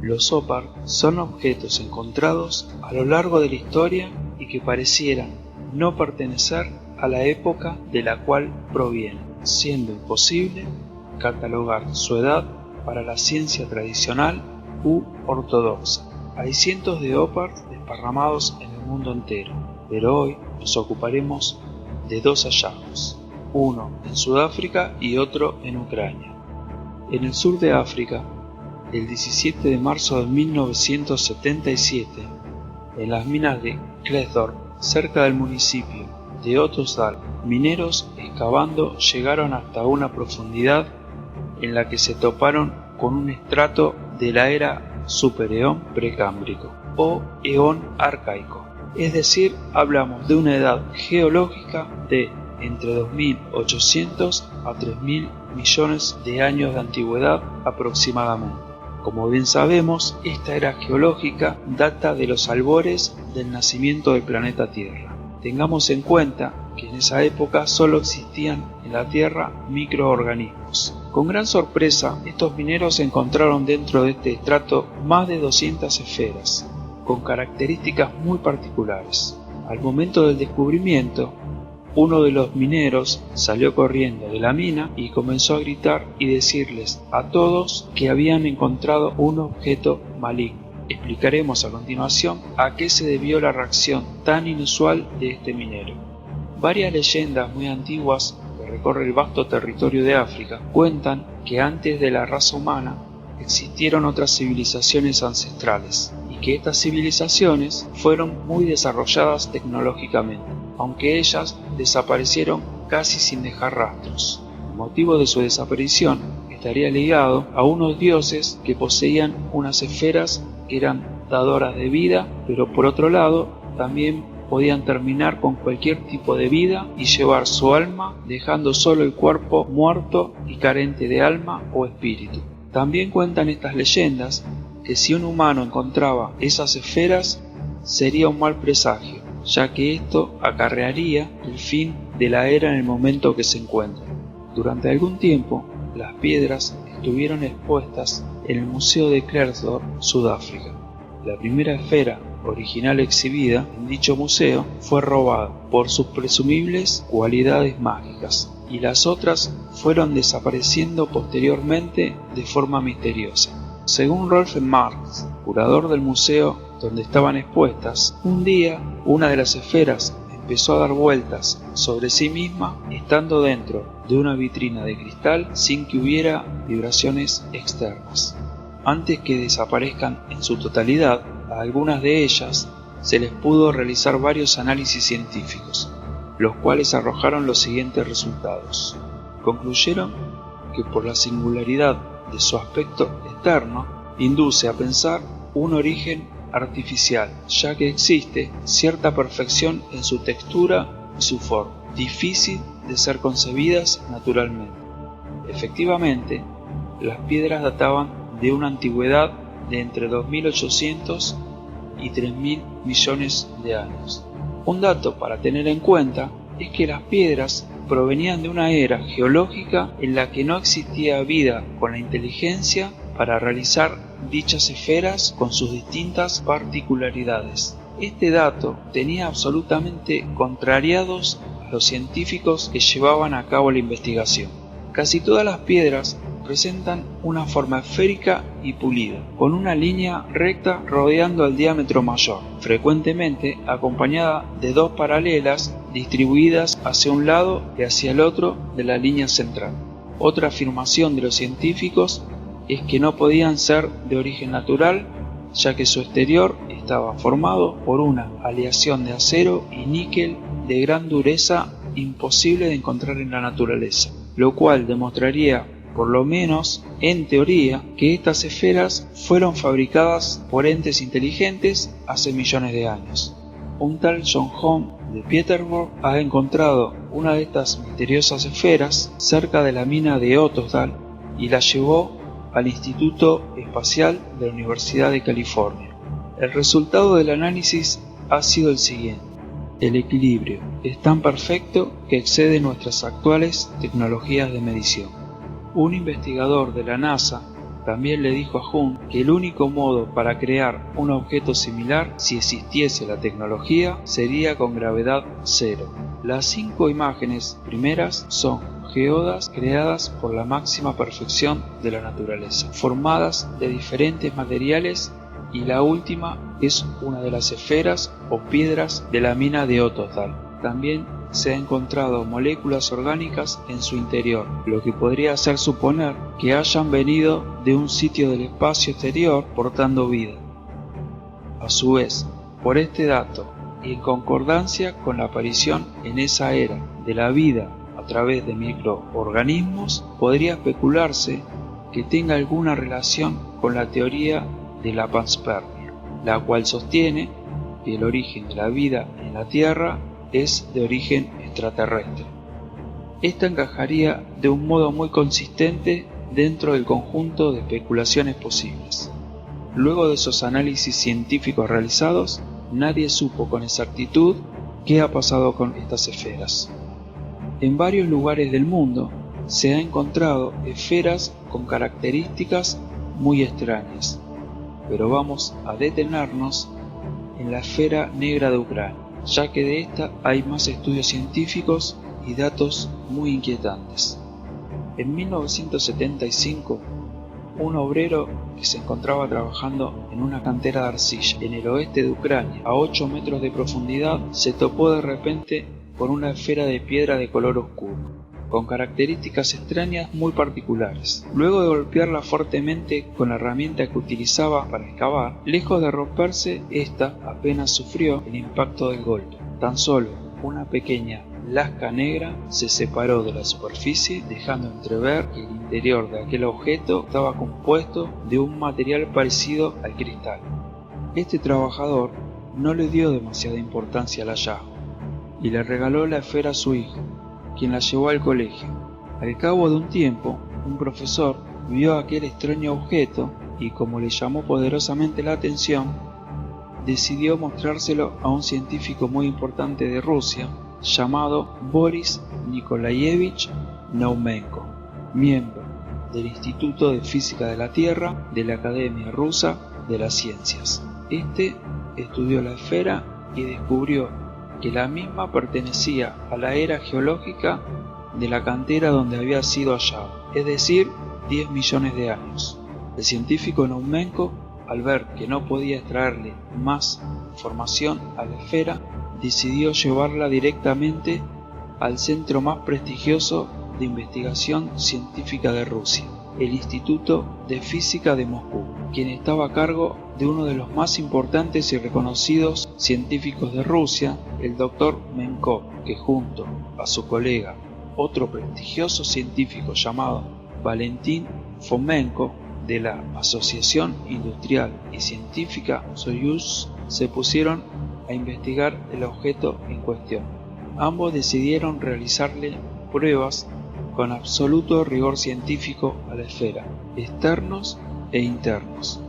Los OPAR son objetos encontrados a lo largo de la historia y que parecieran no pertenecer a la época de la cual provienen, siendo imposible catalogar su edad para la ciencia tradicional u ortodoxa. Hay cientos de OPAR desparramados en el mundo entero, pero hoy nos ocuparemos de dos hallazgos, uno en Sudáfrica y otro en Ucrania. En el sur de África, el 17 de marzo de 1977, en las minas de Klerksdorp, cerca del municipio de Ottosdal, mineros excavando llegaron hasta una profundidad en la que se toparon con un estrato de la era supereón precámbrico o eón arcaico. Es decir, hablamos de una edad geológica de entre 2.800 a 3.000 millones de años de antigüedad aproximadamente. Como bien sabemos, esta era geológica data de los albores del nacimiento del planeta Tierra. Tengamos en cuenta que en esa época solo existían en la Tierra microorganismos. Con gran sorpresa, estos mineros encontraron dentro de este estrato más de 200 esferas, con características muy particulares. Al momento del descubrimiento, uno de los mineros salió corriendo de la mina y comenzó a gritar y decirles a todos que habían encontrado un objeto maligno. Explicaremos a continuación a qué se debió la reacción tan inusual de este minero. Varias leyendas muy antiguas que recorren el vasto territorio de África cuentan que antes de la raza humana existieron otras civilizaciones ancestrales y que estas civilizaciones fueron muy desarrolladas tecnológicamente, aunque ellas desaparecieron casi sin dejar rastros. El motivo de su desaparición estaría ligado a unos dioses que poseían unas esferas que eran dadoras de vida, pero por otro lado también podían terminar con cualquier tipo de vida y llevar su alma, dejando solo el cuerpo muerto y carente de alma o espíritu. También cuentan estas leyendas que si un humano encontraba esas esferas sería un mal presagio, ya que esto acarrearía el fin de la era en el momento que se encuentra. Durante algún tiempo, las piedras estuvieron expuestas en el Museo de Klerksdorp, Sudáfrica. La primera esfera original exhibida en dicho museo fue robada por sus presumibles cualidades mágicas, y las otras fueron desapareciendo posteriormente de forma misteriosa. Según Rolf Marx, curador del museo donde estaban expuestas, un día una de las esferas empezó a dar vueltas sobre sí misma estando dentro de una vitrina de cristal sin que hubiera vibraciones externas. Antes que desaparezcan en su totalidad, a algunas de ellas se les pudo realizar varios análisis científicos, los cuales arrojaron los siguientes resultados. Concluyeron que por la singularidad de su aspecto externo, induce a pensar un origen artificial, ya que existe cierta perfección en su textura y su forma, difícil de ser concebidas naturalmente. Efectivamente, las piedras databan de una antigüedad de entre 2.800 y 3.000 millones de años. Un dato para tener en cuenta es que las piedras provenían de una era geológica en la que no existía vida con la inteligencia para realizar dichas esferas con sus distintas particularidades. Este dato tenía absolutamente contrariados a los científicos que llevaban a cabo la investigación. Casi todas las piedras presentan una forma esférica y pulida, con una línea recta rodeando el diámetro mayor, frecuentemente acompañada de dos paralelas distribuidas hacia un lado y hacia el otro de la línea central. Otra afirmación de los científicos es que no podían ser de origen natural, ya que su exterior estaba formado por una aleación de acero y níquel de gran dureza imposible de encontrar en la naturaleza, lo cual demostraría, por lo menos en teoría, que estas esferas fueron fabricadas por entes inteligentes hace millones de años. Un tal John Home de Peterborough ha encontrado una de estas misteriosas esferas cerca de la mina de Ottosdal y la llevó al Instituto Espacial de la Universidad de California. El resultado del análisis ha sido el siguiente: el equilibrio es tan perfecto que excede nuestras actuales tecnologías de medición. Un investigador de la NASA También le dijo a Hunt que el único modo para crear un objeto similar, si existiese la tecnología, sería con gravedad cero. Las 5 imágenes primeras son geodas creadas por la máxima perfección de la naturaleza, formadas de diferentes materiales, y la última es una de las esferas o piedras de la mina de Otosdal. También se ha encontrado moléculas orgánicas en su interior, lo que podría hacer suponer que hayan venido de un sitio del espacio exterior portando vida. A su vez, por este dato y en concordancia con la aparición en esa era de la vida a través de microorganismos, podría especularse que tenga alguna relación con la teoría de la panspermia, la cual sostiene que el origen de la vida en la Tierra es de origen extraterrestre. Esta encajaría de un modo muy consistente dentro del conjunto de especulaciones posibles. Luego de esos análisis científicos realizados, nadie supo con exactitud qué ha pasado con estas esferas. En varios lugares del mundo se han encontrado esferas con características muy extrañas, pero vamos a detenernos en la esfera negra de Ucrania, ya que de esta hay más estudios científicos y datos muy inquietantes. En 1975, un obrero que se encontraba trabajando en una cantera de arcilla en el oeste de Ucrania, a 8 metros de profundidad, se topó de repente con una esfera de piedra de color oscuro, con características extrañas muy particulares. Luego de golpearla fuertemente con la herramienta que utilizaba para excavar, lejos de romperse, esta apenas sufrió el impacto del golpe. Tan solo una pequeña lasca negra se separó de la superficie, dejando entrever que el interior de aquel objeto estaba compuesto de un material parecido al cristal. Este trabajador no le dio demasiada importancia al hallazgo y le regaló la esfera a su hijo, quien la llevó al colegio. Al cabo de un tiempo, un profesor vio aquel extraño objeto y, como le llamó poderosamente la atención, decidió mostrárselo a un científico muy importante de Rusia llamado Boris Nikolayevich Naumenko, miembro del Instituto de Física de la Tierra de la Academia Rusa de las Ciencias. Este estudió la esfera y descubrió que la misma pertenecía a la era geológica de la cantera donde había sido hallado, es decir, 10 millones de años. El científico Naumenko, al ver que no podía extraerle más información a la esfera, decidió llevarla directamente al centro más prestigioso de investigación científica de Rusia, el Instituto de Física de Moscú, quien estaba a cargo de uno de los más importantes y reconocidos científicos de Rusia, el Dr. Menkov, que junto a su colega, otro prestigioso científico llamado Valentín Fomenko, de la Asociación Industrial y Científica Soyuz, se pusieron a investigar el objeto en cuestión. Ambos decidieron realizarle pruebas con absoluto rigor científico a la esfera, externos e internos.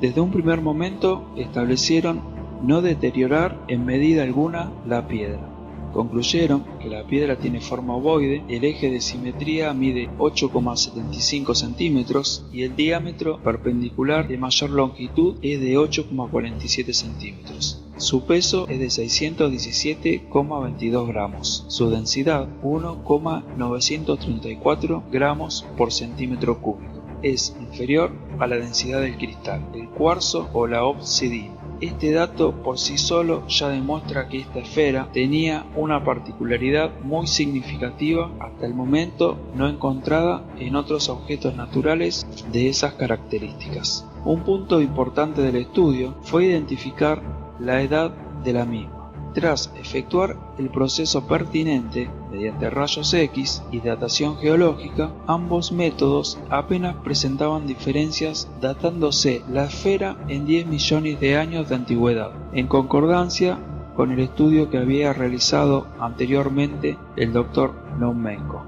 Desde un primer momento establecieron no deteriorar en medida alguna la piedra. Concluyeron que la piedra tiene forma ovoide, el eje de simetría mide 8,75 centímetros y el diámetro perpendicular de mayor longitud es de 8,47 centímetros. Su peso es de 617,22 gramos. Su densidad 1,934 gramos por centímetro cúbico. Es inferior a la densidad del cristal, el cuarzo o la obsidiana. Este dato por sí solo ya demuestra que esta esfera tenía una particularidad muy significativa hasta el momento no encontrada en otros objetos naturales de esas características. Un punto importante del estudio fue identificar la edad de la misma. Tras efectuar el proceso pertinente mediante rayos X y datación geológica, ambos métodos apenas presentaban diferencias, datándose la esfera en 10 millones de años de antigüedad, en concordancia con el estudio que había realizado anteriormente el Dr. Naumenko.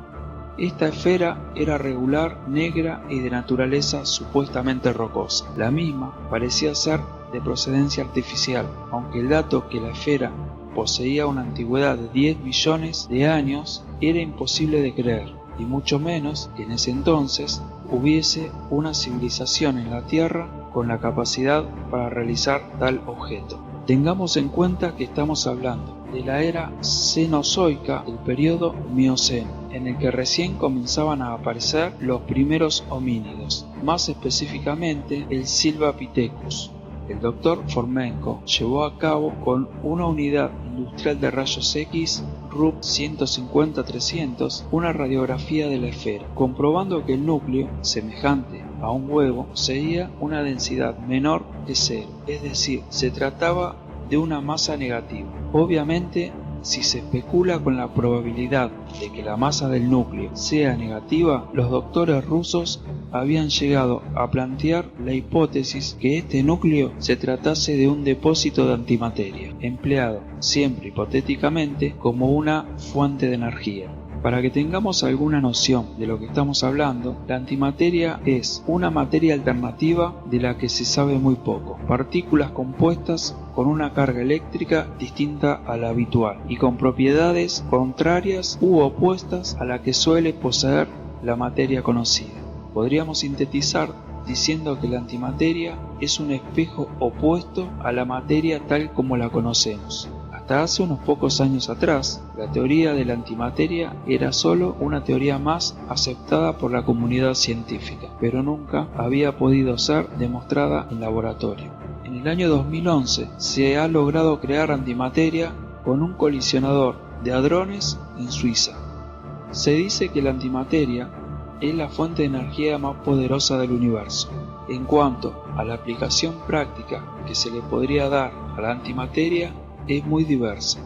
Esta esfera era regular, negra y de naturaleza supuestamente rocosa. La misma parecía ser de procedencia artificial, aunque el dato que la esfera poseía una antigüedad de 10 millones de años era imposible de creer. y mucho menos que en ese entonces hubiese una civilización en la Tierra con la capacidad para realizar tal objeto. Tengamos en cuenta que estamos hablando de la era cenozoica del periodo Mioceno, en el que recién comenzaban a aparecer los primeros homínidos, más específicamente el Silvapithecus. El Dr. Fomenko llevó a cabo con una unidad industrial de rayos X RUP 150-300 una radiografía de la esfera, comprobando que el núcleo, semejante a un huevo, poseía una densidad menor que cero, es decir, se trataba de una masa negativa. Obviamente, si se especula con la probabilidad de que la masa del núcleo sea negativa, los doctores rusos habían llegado a plantear la hipótesis que este núcleo se tratase de un depósito de antimateria, empleado siempre hipotéticamente como una fuente de energía. Para que tengamos alguna noción de lo que estamos hablando, la antimateria es una materia alternativa de la que se sabe muy poco, partículas compuestas con una carga eléctrica distinta a la habitual y con propiedades contrarias u opuestas a la que suele poseer la materia conocida. Podríamos sintetizar diciendo que la antimateria es un espejo opuesto a la materia tal como la conocemos. Hasta hace unos pocos años atrás, la teoría de la antimateria era solo una teoría más aceptada por la comunidad científica, pero nunca había podido ser demostrada en laboratorio. En el año 2011 se ha logrado crear antimateria con un colisionador de hadrones en Suiza. Se dice que la antimateria es la fuente de energía más poderosa del universo. En cuanto a la aplicación práctica que se le podría dar a la antimateria, es muy diversa.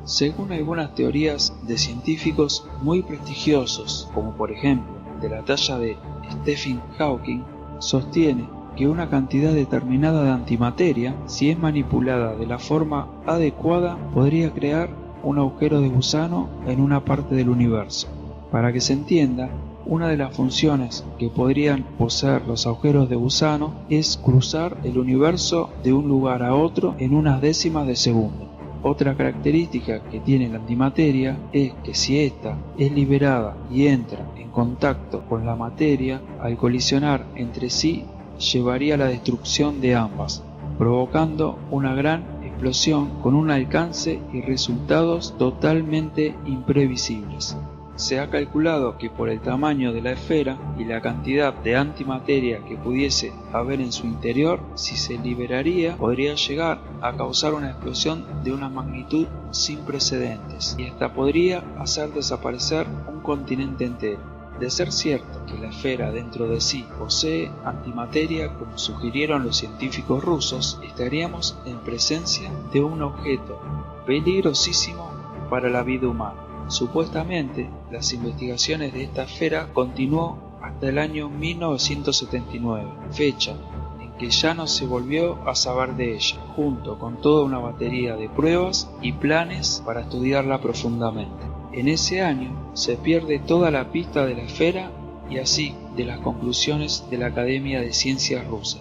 Según algunas teorías de científicos muy prestigiosos, como por ejemplo de la talla de Stephen Hawking, sostiene que una cantidad determinada de antimateria, si es manipulada de la forma adecuada, podría crear un agujero de gusano en una parte del universo. Para que se entienda, una de las funciones que podrían poseer los agujeros de gusano es cruzar el universo de un lugar a otro en unas décimas de segundo. Otra característica que tiene la antimateria es que si ésta es liberada y entra en contacto con la materia, al colisionar entre sí, llevaría a la destrucción de ambas, provocando una gran explosión con un alcance y resultados totalmente imprevisibles. Se ha calculado que por el tamaño de la esfera y la cantidad de antimateria que pudiese haber en su interior, si se liberaría, podría llegar a causar una explosión de una magnitud sin precedentes y hasta podría hacer desaparecer un continente entero. De ser cierto que la esfera dentro de sí posee antimateria, como sugirieron los científicos rusos, estaríamos en presencia de un objeto peligrosísimo para la vida humana. Supuestamente, las investigaciones de esta esfera continuó hasta el año 1979, fecha en que ya no se volvió a saber de ella, junto con toda una batería de pruebas y planes para estudiarla profundamente. En ese año se pierde toda la pista de la esfera y así de las conclusiones de la Academia de Ciencias rusa.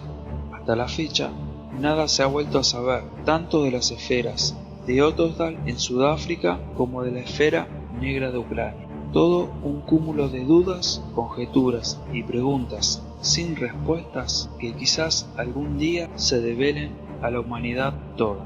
Hasta la fecha, nada se ha vuelto a saber, tanto de las esferas de Otosdal en Sudáfrica como de la esfera negra de Ucrania. Todo un cúmulo de dudas, conjeturas y preguntas sin respuestas que quizás algún día se develen a la humanidad toda.